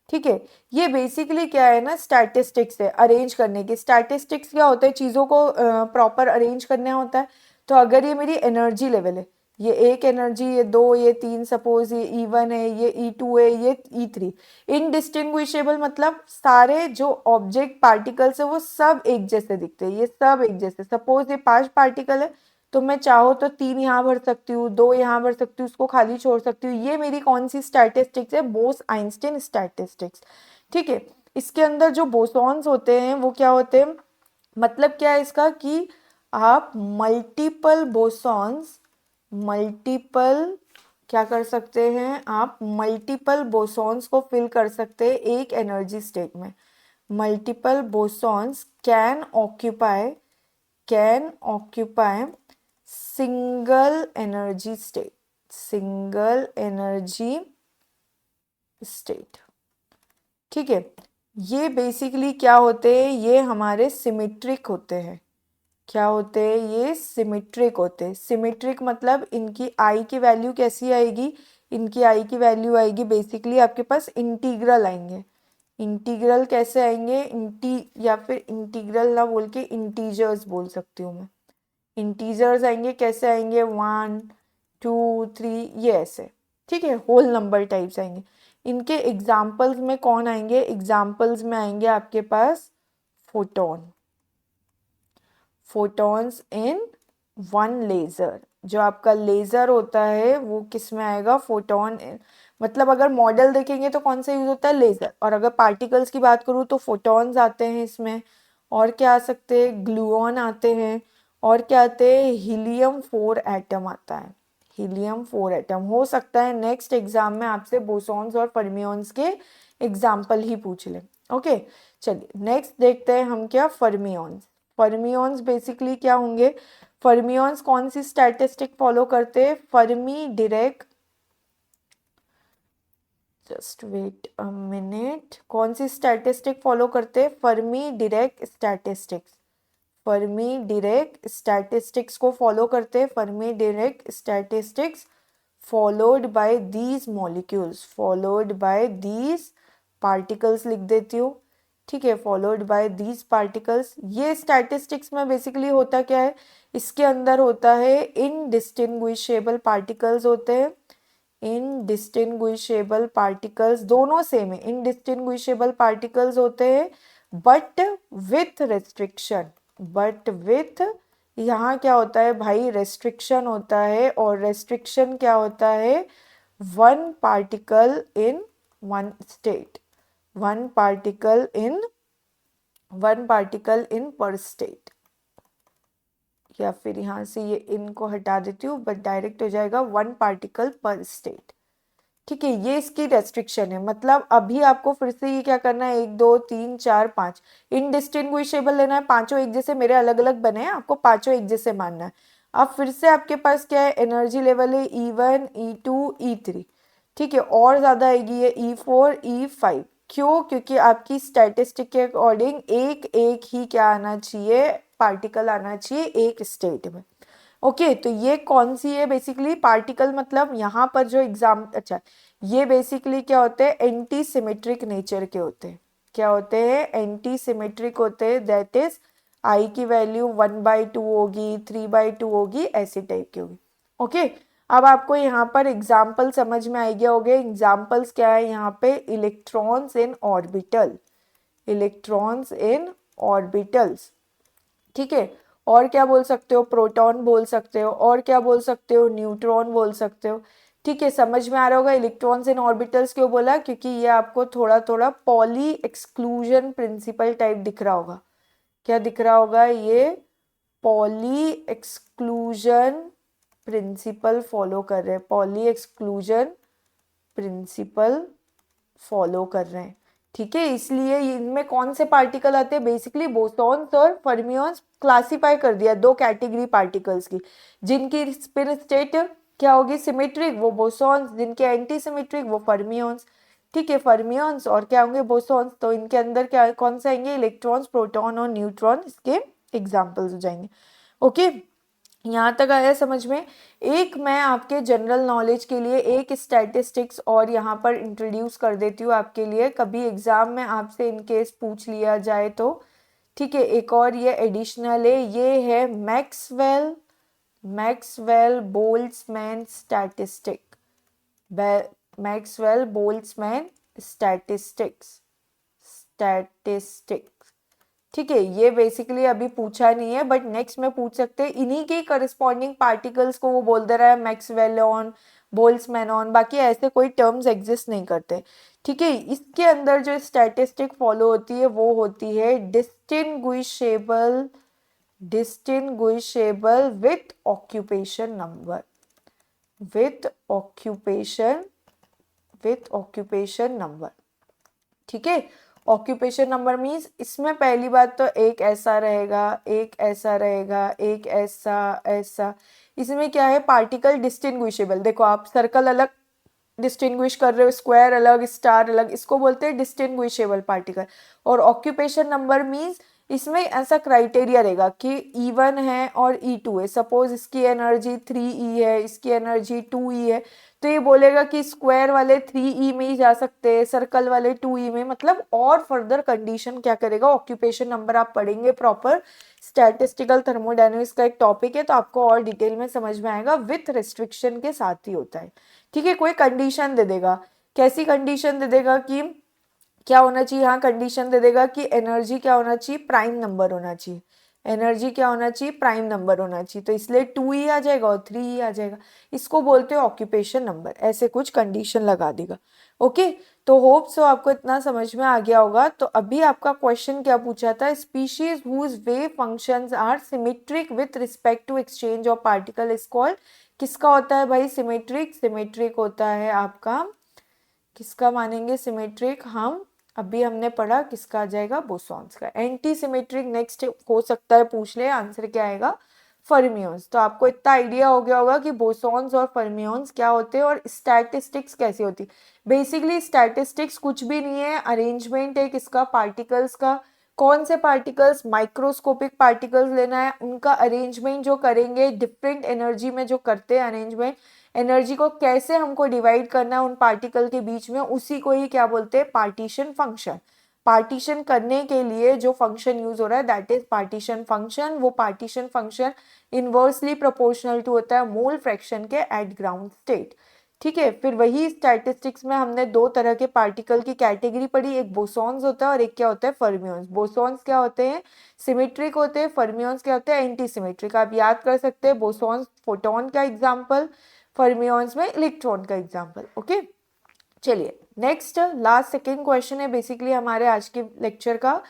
Speaker 1: ठीक है, ये बेसिकली क्या है ना, स्टैटिस्टिक्स है, अरेंज करने की। स्टैटिस्टिक्स क्या होता है, चीज़ों को प्रॉपर अरेंज करना होता है। तो अगर ये मेरी एनर्जी लेवल है, ये एक एनर्जी, ये दो, ये तीन, सपोज ये E1 है, ये E2 है, ये E3। इनडिस्टिंग्विशेबल मतलब सारे जो ऑब्जेक्ट पार्टिकल्स है वो सब एक जैसे दिखते हैं, ये सब एक जैसे। सपोज ये 5 पार्टिकल है तो मैं चाहो तो 3 यहाँ भर सकती हूँ, 2 यहाँ भर सकती हूँ, उसको खाली छोड़ सकती हूँ। ये मेरी कौन सी स्टैटिस्टिक्स है? Bose-Einstein statistics. ठीक है, इसके अंदर जो बोसॉन्स होते हैं वो क्या होते हैं, मतलब क्या है इसका कि आप मल्टीपल बोसॉन्स, मल्टीपल क्या कर सकते हैं, आप मल्टीपल बोसॉन्स को फिल कर सकते हैं एक एनर्जी स्टेट में। Multiple bosons can occupy single energy state, single energy state. ठीक है, ये बेसिकली क्या होते हैं, ये हमारे सिमेट्रिक होते हैं। क्या होते हैं ये? सिमेट्रिक होते हैं। सिमेट्रिक मतलब इनकी आई की वैल्यू कैसी आएगी, इनकी आई की वैल्यू आएगी बेसिकली आपके पास इंटीग्रल आएंगे। इंटीग्रल कैसे आएंगे? या फिर इंटीग्रल ना बोल के इंटीजर्स बोल सकती हूँ मैं। इंटीजर्स आएंगे, कैसे आएंगे? 1 2 3 ये ऐसे। ठीक है, होल नंबर टाइप्स आएंगे। इनके एग्जाम्पल्स में कौन आएंगे? एग्जाम्पल्स में आएंगे आपके पास photon, photons in one laser. जो आपका लेज़र होता है वो किस में आएगा? फोटॉन। मतलब अगर मॉडल देखेंगे तो कौन सा यूज़ होता है? लेज़र। और अगर पार्टिकल्स की बात करूँ तो फोटॉन्स आते हैं इसमें। और क्या आ सकते हैं? ग्लूऑन आते हैं। और क्या आते हैं? हीलियम 4 एटम आता है। हीलियम 4 एटम हो सकता है नेक्स्ट एग्जाम में आपसे बोसॉन्स और फर्मियंस के एग्जाम्पल ही पूछ लें। ओके, चलिए नेक्स्ट देखते हैं हम क्या, फर्मियंस। फर्मियंस बेसिकली क्या होंगे? फर्मियंस कौन सी स्टैटिस्टिक फॉलो करते हैं? Fermi Dirac, just wait a minute, कौन सी स्टैटिस्टिक फॉलो करते हैं? Fermi Dirac statistics. Fermi Dirac statistics को फॉलो करते हैं। Fermi Dirac statistics followed by these molecules, followed by these particles लिख देती हूँ। ठीक है, फॉलोड बाय दीज पार्टिकल्स। ये स्टैटिस्टिक्स में बेसिकली होता क्या है, इसके अंदर होता है इनडिस्टिंग्विशेबल पार्टिकल्स होते हैं। इनडिस्टिंग्विशेबल पार्टिकल्स दोनों सेम है, इनडिस्टिंग्विशेबल पार्टिकल्स होते हैं but with restriction, but with, यहाँ क्या होता है भाई? रेस्ट्रिक्शन होता है। और रेस्ट्रिक्शन क्या होता है? One particle in one state, one particle in, one particle in पर स्टेट। या फिर यहाँ से ये इनको हटा देती हूँ, बट डायरेक्ट हो जाएगा वन पार्टिकल पर स्टेट। ठीक है, ये इसकी रेस्ट्रिक्शन है। मतलब अभी आपको फिर से ये क्या करना है, 1 2 3 4 5 इनडिस्टिंग्विशेबल लेना है। पांचों एक जैसे मेरे अलग अलग बने हैं, आपको पांचों एक जैसे मानना है। अब फिर से आपके पास क्या है? एनर्जी लेवल है E1 E2 E3। ठीक है, और ज्यादा आएगी ये E4 E5। क्यों? क्योंकि आपकी स्टैटिस्टिक के अकॉर्डिंग एक एक ही क्या आना चाहिए? पार्टिकल आना चाहिए एक स्टेट में। ओके, तो ये कौन सी है? बेसिकली पार्टिकल मतलब यहाँ पर जो एग्जाम, अच्छा, ये बेसिकली क्या होते हैं? एंटी सिमेट्रिक नेचर के होते हैं। क्या होते हैं? एंटी सिमेट्रिक होते हैं। दैट इज आई की वैल्यू 1/2 होगी, 3/2 होगी, ऐसी टाइप की होगी। ओके, अब आपको यहाँ पर एग्जाम्पल समझ में आ गया होगा। एग्जाम्पल्स क्या है यहाँ पे? Electrons in orbital, electrons in orbitals. ठीक है, और क्या बोल सकते हो? प्रोटॉन बोल सकते हो। और क्या बोल सकते हो? न्यूट्रॉन बोल सकते हो। ठीक है, समझ में आ रहा होगा इलेक्ट्रॉन्स इन ऑर्बिटल्स क्यों बोला? क्योंकि ये आपको थोड़ा थोड़ा पॉली एक्सक्लूजन प्रिंसिपल टाइप दिख रहा होगा। क्या दिख रहा होगा? ये पॉली एक्सक्लूजन प्रिंसिपल फॉलो कर रहे हैं, पॉली एक्सक्लूजन प्रिंसिपल फॉलो कर रहे हैं। ठीक है, इसलिए इनमें कौन से पार्टिकल आते हैं? बेसिकली बोसॉन्स और फर्मियंस क्लासिफाई कर दिया दो कैटेगरी पार्टिकल्स की। जिनकी स्पिन स्टेट क्या होगी? सिमेट्रिक, वो बोसॉन्स। जिनके एंटी सिमेट्रिक, वो फर्मियंस। ठीक है, फर्मियंस और क्या होंगे? बोसॉन्स। तो इनके अंदर क्या कौन से आएंगे? इलेक्ट्रॉन्स, प्रोटॉन और न्यूट्रॉन इसके एग्जाम्पल्स हो जाएंगे। ओके, यहाँ तक आया समझ में? एक मैं आपके जनरल नॉलेज के लिए एक स्टैटिस्टिक्स और यहाँ पर इंट्रोड्यूस कर देती हूँ आपके लिए, कभी एग्जाम में आपसे इन केस पूछ लिया जाए तो। ठीक है, एक और ये एडिशनल है, ये है Maxwell, Maxwell Boltzmann statistic, Maxwell Boltzmann statistics, ठीक है। ये बेसिकली अभी पूछा नहीं है, बट नेक्स्ट में पूछ सकते हैं। इन्हीं के करस्पॉन्डिंग पार्टिकल्स को वो बोल दे रहा है मैक्सवेलॉन, बोल्ट्जमैनॉन, बाकी ऐसे कोई टर्म्स एग्जिस्ट नहीं करते, ठीक है। इसके अंदर जो स्टैटिस्टिक फॉलो होती है वो होती है distinguishable with occupation number, with occupation number, ठीक है। ऑक्यूपेशन नंबर मीन्स इसमें पहली बात तो एक ऐसा रहेगा, एक ऐसा रहेगा, एक ऐसा ऐसा। इसमें क्या है, पार्टिकल डिस्टिंग्विशेबल। देखो आप सर्कल अलग डिस्टिंग्विश कर रहे हो, स्क्वायर अलग, स्टार अलग, इसको बोलते हैं डिस्टिंग्विशेबल पार्टिकल। और ऑक्यूपेशन नंबर मीन्स इसमें ऐसा क्राइटेरिया रहेगा कि E1 है और E2 है। सपोज इसकी एनर्जी 3E है, इसकी एनर्जी 2E है, तो ये बोलेगा कि स्क्वायर वाले 3E में ही जा सकते हैं, सर्कल वाले 2E में। मतलब और फर्दर कंडीशन क्या करेगा, ऑक्यूपेशन नंबर आप पढ़ेंगे प्रॉपर। स्टैटिस्टिकल थर्मोडायनेमिक्स का एक टॉपिक है, तो आपको और डिटेल में समझ में आएगा। विथ रिस्ट्रिक्शन के साथ ही होता है, ठीक है। कोई कंडीशन दे देगा, कैसी कंडीशन दे देगा कि क्या होना चाहिए, हाँ कंडीशन दे देगा कि एनर्जी क्या होना चाहिए, प्राइम नंबर होना चाहिए। एनर्जी क्या होना चाहिए, प्राइम नंबर होना चाहिए, तो इसलिए 2E आ जाएगा और 3E आ जाएगा। इसको बोलते हैं ऑक्यूपेशन नंबर, ऐसे कुछ कंडीशन लगा देगा। ओके, तो होप सो आपको इतना समझ में आ गया होगा। तो अभी आपका क्वेश्चन क्या पूछा था, species whose wave functions are symmetric with respect to exchange of particle is called. किसका होता है भाई सिमेट्रिक, सिमेट्रिक होता है आपका, किसका मानेंगे सिमेट्रिक हम, अभी हमने पढ़ा किसका आ जाएगा, बोसॉन्स का। एंटी सिमेट्रिक नेक्स्ट हो सकता है पूछ ले, आंसर क्या आएगा, फर्मियोन्स। तो आपको इतना आइडिया हो गया होगा कि बोसॉन्स और फर्मियोन्स क्या होते हैं और स्टैटिस्टिक्स कैसी होती। बेसिकली स्टैटिस्टिक्स कुछ भी नहीं है, अरेंजमेंट है किसका, पार्टिकल्स का। कौन से पार्टिकल्स, माइक्रोस्कोपिक पार्टिकल्स लेना है, उनका अरेंजमेंट जो करेंगे डिफरेंट एनर्जी में, जो करते हैं अरेंजमेंट, एनर्जी को कैसे हमको डिवाइड करना है उन पार्टिकल के बीच में, उसी को ही क्या बोलते हैं, पार्टीशन फंक्शन। पार्टीशन करने के लिए जो फंक्शन यूज हो रहा है दैट इज पार्टीशन फंक्शन। वो partition function inversely proportional to होता है मोल फ्रैक्शन के एट ग्राउंड स्टेट, ठीक है। फिर वही स्टैटिस्टिक्स में हमने दो तरह के पार्टिकल की कैटेगरी पढ़ी, एक बोसॉन्स होता है और एक क्या होता है, फर्मियोन्स। बोसॉन्स क्या होते हैं, सिमेट्रिक होते हैं, फर्मियोन्स क्या होते हैं, एंटी सिमेट्रिक। आप याद कर सकते हैं, बोसॉन्स फोटोन का एग्जाम्पल, फर्मियोन्स में इलेक्ट्रॉन का एग्जाम्पल। ओके, चलिए नेक्स्ट लास्ट सेकेंड क्वेश्चन है बेसिकली हमारे आज के लेक्चर का।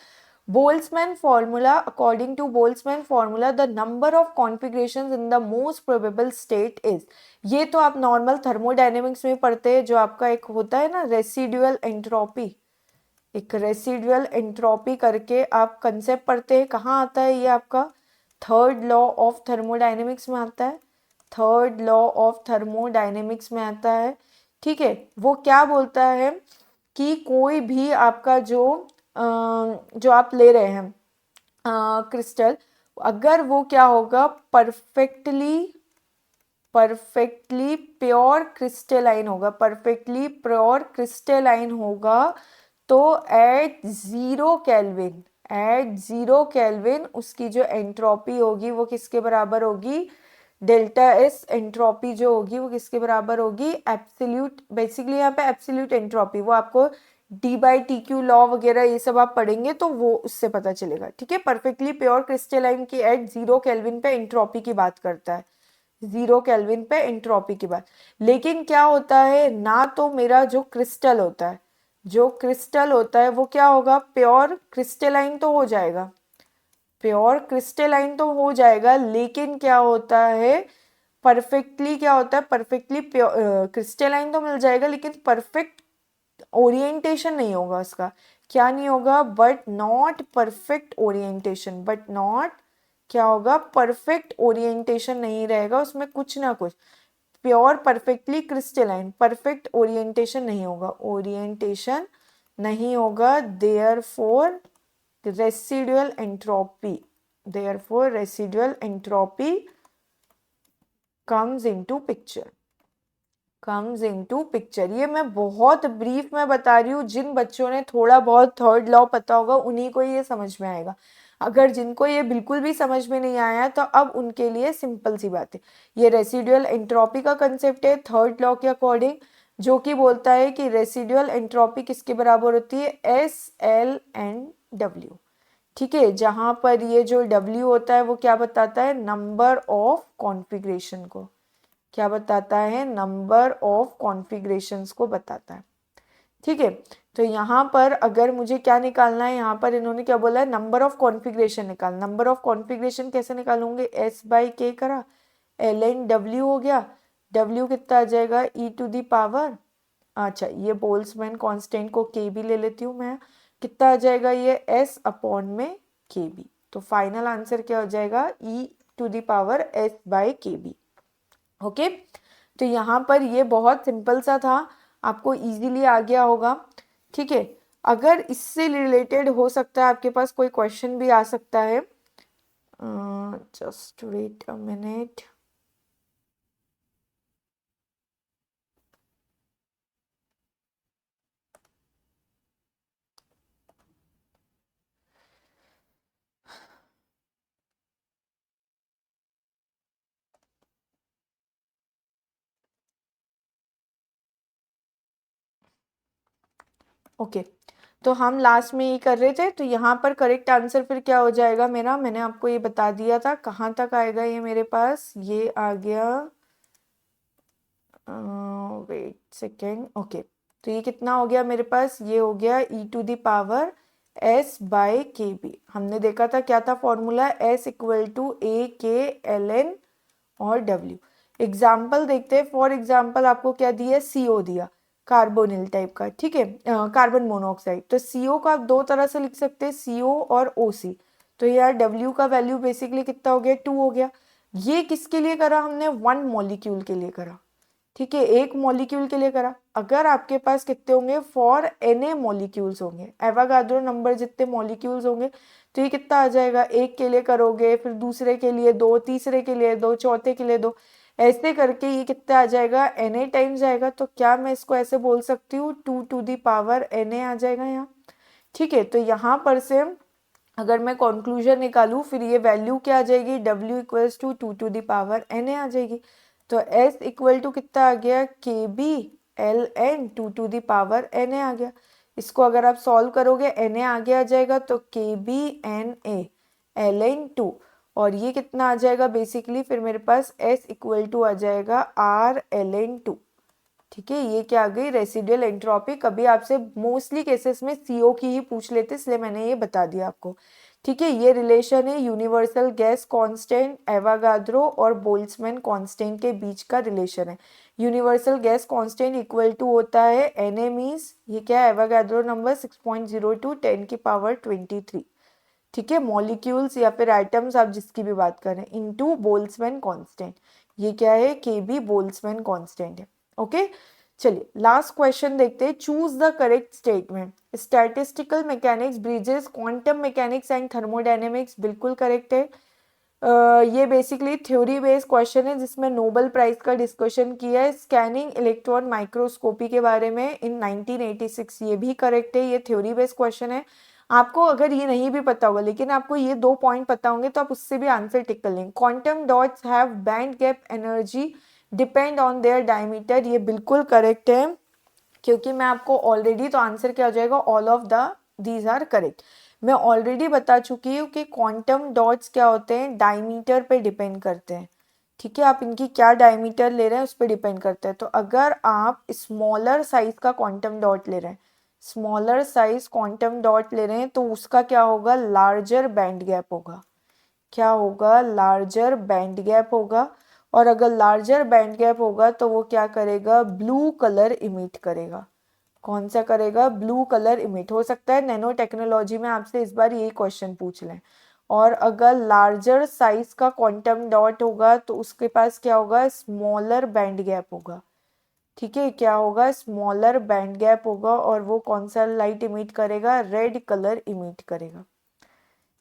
Speaker 1: Boltzmann formula, according to Boltzmann formula the number of configurations in the most probable state is. ये तो आप नॉर्मल थर्मोडायनेमिक्स में पढ़ते हैं, जो आपका एक होता है ना रेसिडुअल एंट्रोपी, एक रेसिडुअल एंट्रोपी करके आप कंसेप्ट पढ़ते हैं। कहाँ आता है ये, आपका थर्ड लॉ ऑफ थर्मोडायनेमिक्स में आता है, थर्ड लॉ ऑफ थर्मोडायनेमिक्स में आता है, ठीक है। वो क्या बोलता है कि कोई भी आपका जो आप ले रहे हैं क्रिस्टल, अगर वो क्या होगा, परफेक्टली प्योर क्रिस्टलाइन होगा, परफेक्टली प्योर क्रिस्टलाइन होगा, तो एट जीरो केल्विन उसकी जो एंट्रोपी होगी वो किसके बराबर होगी, डेल्टा एस एंट्रोपी जो होगी वो किसके बराबर होगी, एब्सोल्यूट। बेसिकली यहाँ पे एब्सोल्यूट एंट्रोपी, वो आपको D/TQ लॉ वगैरह ये सब आप पढ़ेंगे तो वो उससे पता चलेगा, ठीक है। परफेक्टली प्योर क्रिस्टलाइन की एट 0 केल्विन पे एंट्रोपी की बात करता है, 0 केल्विन पे एंट्रोपी की बात। लेकिन क्या होता है ना, तो मेरा जो क्रिस्टल होता है, जो क्रिस्टल होता है वो क्या होगा, प्योर क्रिस्टलाइन तो हो जाएगा, प्योर क्रिस्टलाइन तो हो जाएगा, लेकिन क्या होता है, परफेक्टली क्या होता है, परफेक्टली क्रिस्टलाइन तो मिल जाएगा, लेकिन परफेक्ट ओरिएंटेशन नहीं होगा उसका। क्या नहीं होगा, but not perfect orientation, but not क्या होगा, परफेक्ट ओरिएंटेशन नहीं रहेगा उसमें, कुछ ना कुछ। Pure perfectly crystalline, perfect orientation नहीं होगा, ओरिएंटेशन नहीं होगा, therefore residual entropy, therefore residual entropy comes into picture, comes into picture। ये मैं बहुत ब्रीफ में बता रही हूँ, जिन बच्चों ने थोड़ा बहुत थर्ड लॉ पता होगा उन्हीं को ये समझ में आएगा। अगर जिनको ये बिल्कुल भी समझ में नहीं आया तो अब उनके लिए सिंपल सी बात है, ये रेसिडुअल एंट्रोपी का कंसेप्ट है थर्ड लॉ के अकॉर्डिंग, जो कि बोलता है कि रेसिडुअल एंट्रोपी किसके बराबर होती है, SL/W। ठीक है, जहां पर ये जो W होता है वो क्या बताता है, नंबर ऑफ कॉन्फ़िगरेशन को, क्या बताता है, नंबर ऑफ कॉन्फ़िगरेशंस को बताता है। ठीक है, तो यहाँ पर अगर मुझे क्या निकालना है, यहाँ पर इन्होंने क्या बोला है, नंबर ऑफ कॉन्फ़िगरेशन निकाल। नंबर ऑफ कॉन्फ़िगरेशन कैसे निकालूंगे, S/K करा, ln/W हो गया, W कितना आ जाएगा, e⁻, अच्छा ये बोल्ट्जमैन कांस्टेंट को K भी ले लेती हूँ मैं, कितना आ जाएगा ये S/KB। तो फाइनल आंसर क्या हो जाएगा, e⁻S/KB। ओके, तो यहाँ पर ये बहुत सिंपल सा था, आपको इजीली आ गया होगा। ठीक है, अगर इससे रिलेटेड हो सकता है आपके पास कोई क्वेश्चन भी आ सकता है, just wait a minute. Okay, तो हम लास्ट में ये कर रहे थे, तो यहाँ पर करेक्ट आंसर फिर क्या हो जाएगा मेरा, मैंने आपको ये बता दिया था, कहाँ तक आएगा ये मेरे पास, ये आ गया, वेट सेकेंड, ओके, तो ये कितना हो गया मेरे पास, ये हो गया e⁻S/KB। हमने देखा था क्या था formula, S = A K ln और W। एग्जाम्पल देखते हैं, फॉर एग्जाम्पल आपको क्या दिया, CO दिया, कार्बोनिल टाइप का, ठीक है, कार्बन मोनोऑक्साइड। तो CO को आप दो तरह से लिख सकते हैं, CO और OC। तो यार W का वैल्यू बेसिकली कितना हो गया, 2 हो गया। ये किसके लिए करा हमने, 1 मॉलिक्यूल के लिए करा। ठीक है, एक मॉलिक्यूल के लिए करा। अगर आपके पास कितने होंगे, फॉर Na मॉलिक्यूल्स होंगे, एवोगाड्रो नंबर जितने मॉलिक्यूल्स होंगे, तो ये कितना आ जाएगा, एक के लिए करोगे, फिर दूसरे के लिए दो, तीसरे के लिए दो, चौथे के लिए दो, ऐसे करके ये कितना आ जाएगा, Na टाइम्स आएगा। तो क्या मैं इसको ऐसे बोल सकती हूँ, 2⁻Na आ जाएगा यहाँ। ठीक है, तो यहाँ पर से अगर मैं कंक्लूजन निकालूं, फिर ये वैल्यू क्या आ जाएगी, W = 2⁻Na आ जाएगी। तो S = कितना आ गया, KB ln 2⁻Na आ गया। इसको अगर आप सॉल्व करोगे, Na आगे आ जाएगा, तो KBNA ln 2, और ये कितना आ जाएगा बेसिकली, फिर मेरे पास S = आ जाएगा R ln 2। ठीक है, ये क्या आ गई, रेसिडुअल एंट्रोपी। कभी आपसे मोस्टली केसेस में CO की ही पूछ लेते, इसलिए मैंने ये बता दिया आपको। ठीक है, ये रिलेशन है यूनिवर्सल गैस कांस्टेंट, एवोगाड्रो और बोल्ट्जमैन कांस्टेंट के बीच का रिलेशन है। Universal gas constant equal to होता है Na, मीन्स ये क्या है, एवोगाड्रो नंबर 6.02 10⁻23। ठीक है, मॉलिक्यूल्स या फिर एटम्स आप जिसकी भी बात करें, इनटू बोल्ट्जमैन कांस्टेंट, ये क्या है, KB बोल्ट्जमैन कांस्टेंट है। ओके, चलिए लास्ट क्वेश्चन देखते हैं, choose the correct statement. Statistical mechanics bridges quantum mechanics and thermodynamics, बिल्कुल करेक्ट है। ये बेसिकली थ्योरी बेस्ड क्वेश्चन है जिसमें नोबेल प्राइज का डिस्कशन किया है, स्कैनिंग इलेक्ट्रॉन माइक्रोस्कोपी के बारे में इन 1986, ये भी करेक्ट है, ये थ्योरी बेस्ड क्वेश्चन है। आपको अगर ये नहीं भी पता होगा, लेकिन आपको ये 2 पॉइंट पता होंगे, तो आप उससे भी आंसर टिक कर लेंगे। Quantum dots have banned gap energy depend on their diameter, ये बिल्कुल करेक्ट है, क्योंकि मैं आपको ऑलरेडी, तो आंसर क्या हो जाएगा, all of the these are correct. मैं ऑलरेडी बता चुकी हूँ कि क्वांटम डॉट्स क्या होते हैं, डायमीटर पे डिपेंड करते हैं। ठीक है, आप इनकी क्या डायमीटर ले रहे हैं उस पर डिपेंड करता है। तो अगर आप स्मॉलर साइज का क्वांटम डॉट ले रहे हैं, स्मॉलर साइज क्वांटम डॉट ले रहे हैं, तो उसका क्या होगा, लार्जर बैंड गैप होगा। क्या होगा, लार्जर बैंड गैप होगा। और अगर लार्जर बैंड गैप होगा तो वो क्या करेगा, ब्लू कलर इमिट करेगा। कौन सा करेगा, ब्लू कलर इमिट। हो सकता है नैनो टेक्नोलॉजी में आपसे इस बार यही क्वेश्चन पूछ लें। और अगर लार्जर साइज का क्वांटम डॉट होगा तो उसके पास क्या होगा, स्मॉलर बैंड गैप होगा। ठीक है, क्या होगा, स्मॉलर बैंड गैप होगा, और वो कौन सा लाइट इमिट करेगा, रेड कलर इमिट करेगा।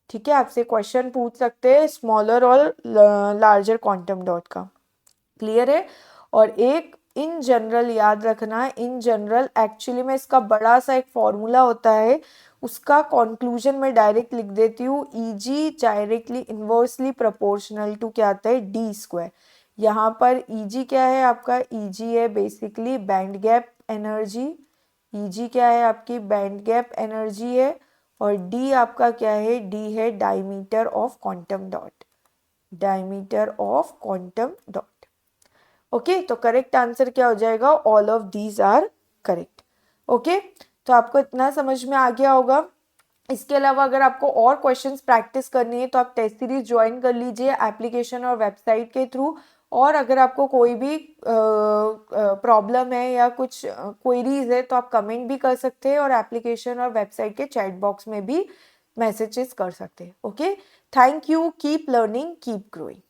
Speaker 1: ठीक है, आपसे क्वेश्चन पूछ सकते हैं स्मॉलर और लार्जर क्वांटम डॉट का, क्लियर है। और एक इन जनरल याद रखना, इन जनरल एक्चुअली में इसका बड़ा सा एक फॉर्मूला होता है, उसका कंक्लूजन में डायरेक्ट लिख देती हूँ, easy directly inversely proportional to क्या आता है, डी स्क्वायर। यहाँ पर ईजी क्या है आपका, ईजी है basically band gap energy, easy क्या है आपकी बैंड गैप एनर्जी है, और डी आपका क्या है, डी है diameter of quantum dot, diameter of quantum dot. Okay, तो करेक्ट आंसर क्या हो जाएगा, all of these are correct. Okay, तो आपको इतना समझ में आ गया होगा। इसके अलावा अगर आपको और क्वेश्चंस प्रैक्टिस करनी है तो आप टेस्ट सीरीज ज्वाइन कर लीजिए एप्लीकेशन और वेबसाइट के थ्रू। और अगर आपको कोई भी प्रॉब्लम है या कुछ क्वेरीज है तो आप कमेंट भी कर सकते हैं और एप्लीकेशन और वेबसाइट के चैट बॉक्स में भी मैसेजेस कर सकते हैं। Okay, thank you, keep learning, keep growing.